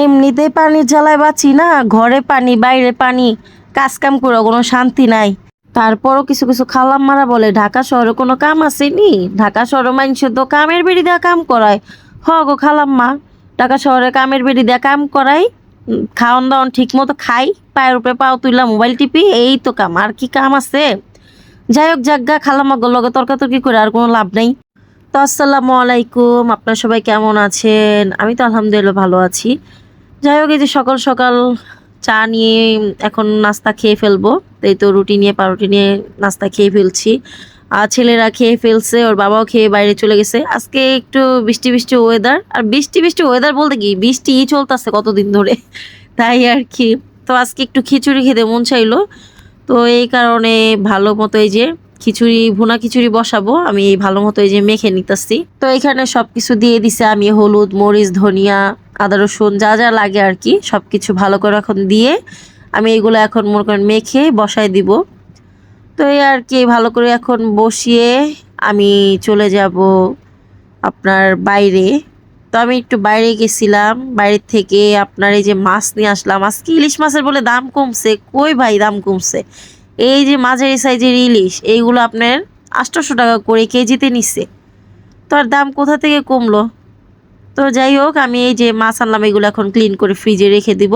এমনিতেই পানির জ্বালায় বাঁচি না, ঘরে পানি বাইরে পানি, কাজ কাম করে কোনো শান্তি নাই। তারপরও কিছু কিছু খালাম্মারা বলে ঢাকা শহরে কোনো কাম আসেনি, ঢাকা শহরে মানুষ তো কামের বেড়ি দেওয়া কাম করায়। হ গো খালাম্মা, ঢাকা শহরে কামের বেড়ি দেওয়া কাম করাই, খাওয়ান দাওয়ান ঠিক মতো খাই, পায়ের উপরে পাও তুইলা মোবাইল টিপি, এই তো কাম, আর কি কাম আছে? যাই হোক জাগা, খালাম্মা লগে তর্কাতর্কি করে আর কোনো লাভ নেই। তো আসসালামু আলাইকুম, আপনার সবাই কেমন আছেন? আমি তো আলহামদুলিল্লাহ ভালো আছি। যাই হোক, এই যে সকাল সকাল চা নিয়ে এখন নাস্তা খেয়ে ফেলবো। তো এই তো রুটি নিয়ে পাউরুটি নিয়ে নাস্তা খেয়ে ফেলছি। আর ছেলেরা খেয়ে ফেলছে, ওর বাবাও খেয়ে বাইরে চলে গেছে। আজকে একটু বৃষ্টি বৃষ্টি ওয়েদার, আর বৃষ্টি বৃষ্টি ওয়েদার বলতে কি বৃষ্টিই চলতেছে কতদিন ধরে, তাই আর কি। তো আজকে একটু খিচুড়ি খেতে মন চাইলো, তো এই কারণে ভালো মতো এই যে খিচুড়ি, ভুনা খিচুড়ি বসাবো আমি, ভালো মতো এই যে মেখে নিতেছি। তো এখানে সবকিছু দিয়ে দিছে আমি, হলুদ মরিচ ধনিয়া আদা রসুন যা যা লাগে আর কি সবকিছু ভালো করে এখন দিয়ে আমি এগুলো এখন মনে করেন মেখে বসাই দিব। তো এই আর কি ভালো করে এখন বসিয়ে আমি চলে যাব আপনার বাইরে। তো আমি একটু বাইরে গেছিলাম, বাইরের থেকে আপনার এই যে মাছ নিয়ে আসলাম। আজকে ইলিশ মাছের বলে দাম কমছে, কই ভাই দাম কমছে? এই যে মাঝারি সাইজের ইলিশ এইগুলো আপনার 800 টাকা করে কেজিতে নিচ্ছে, তো আর দাম কোথা থেকে কমলো? তো যাই হোক, আমি এই যে মাছ আনলাম, এগুলো এখন ক্লিন করে ফ্রিজে রেখে দিব।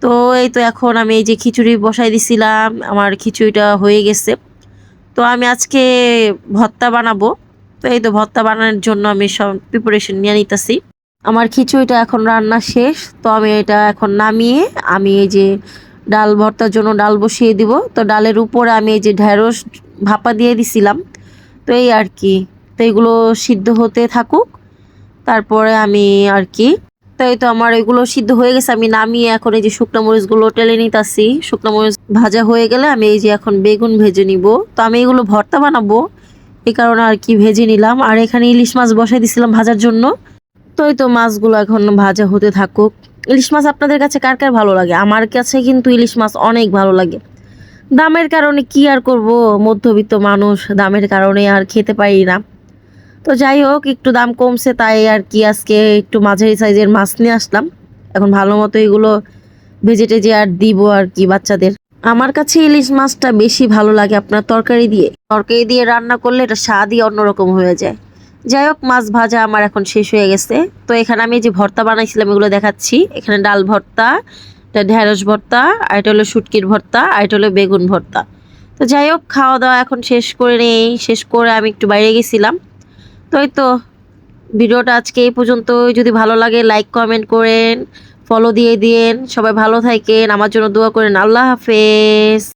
তো এই তো এখন আমি এই যে খিচুড়ি বসাই দিছিলাম, আমার খিচুড়িটা হয়ে গেছে। তো আমি আজকে ভর্তা বানাবো। তো এই তো ভর্তা বানানোর জন্য আমি সব প্রিপারেশন নিয়ে নিতেছি। আমার খিচুড়িটা এখন রান্না শেষ, তো আমি এটা এখন নামিয়ে আমি এই যে ডাল ভর্তার জন্য ডাল বসিয়ে দিব। তো ডালের উপরে আমি এই যে ঢেঁড়স ভাপা দিয়ে দিছিলাম। তো এই আর কি, তো এগুলো সিদ্ধ হতে থাকুক, তারপরে আমি আর কি। তো এই তো আমার এগুলো সিদ্ধ হয়ে গেছে, আমি নামিয়ে এখন এই যে শুকনো মরিচগুলো টেলে নিতেছি। শুকনো মরিচ ভাজা হয়ে গেলে আমি এই যে এখন বেগুন ভেজে নিব। তো আমি এগুলো ভর্তা বানাবো, এই কারণে আর কি ভেজে নিলাম। আর এখানে ইলিশ মাছ বসাই দিছিলাম ভাজার জন্য। তো এই তো মাছগুলো এখন ভাজা হতে থাকুক। ইলিশ মাছ আপনাদের কাছে কার কার ভালো লাগে? আমার কাছে কিন্তু ইলিশ মাছ অনেক ভালো লাগে। দামের কারণে কি আর করব, মধ্যবিত্ত মানুষ, দামের কারণে আর খেতে পারি না। তো যাই হোক, একটু দাম কমছে তাই আর কি আজকে একটু মাঝারি সাইজের মাছ নিয়ে আসলাম। এখন ভালো মতো এগুলো ভেজে টেজে আর দিব আর কি বাচ্চাদের। আমার কাছে ইলিশ মাছটা বেশি ভালো লাগে আপনার তরকারি দিয়ে, তরকারি দিয়ে রান্না করলে এটা স্বাদই অন্যরকম হয়ে যায়। যাই হোক, মাছ ভাজা আমার এখন শেষ হয়ে গেছে। তো এখানে আমি যে ভর্তা বানাইছিলাম এগুলো দেখাচ্ছি। এখানে ডাল ভর্তা, এটা ঢেঁড়স ভর্তা, আর এটা হলো শুটকির ভর্তা, আর এটা হলো বেগুন ভর্তা। তো যাই হোক, খাওয়া দাওয়া এখন শেষ করে নেই, শেষ করে আমি একটু বাইরে গেছিলাম। তো এই তো ভিডিওটা আজকে এই পর্যন্ত। যদি ভালো লাগে লাইক কমেন্ট করেন, ফলো দিয়ে দিন। সবাই ভালো থাকেন, আমার জন্য দোয়া করেন। আল্লাহ হাফেজ।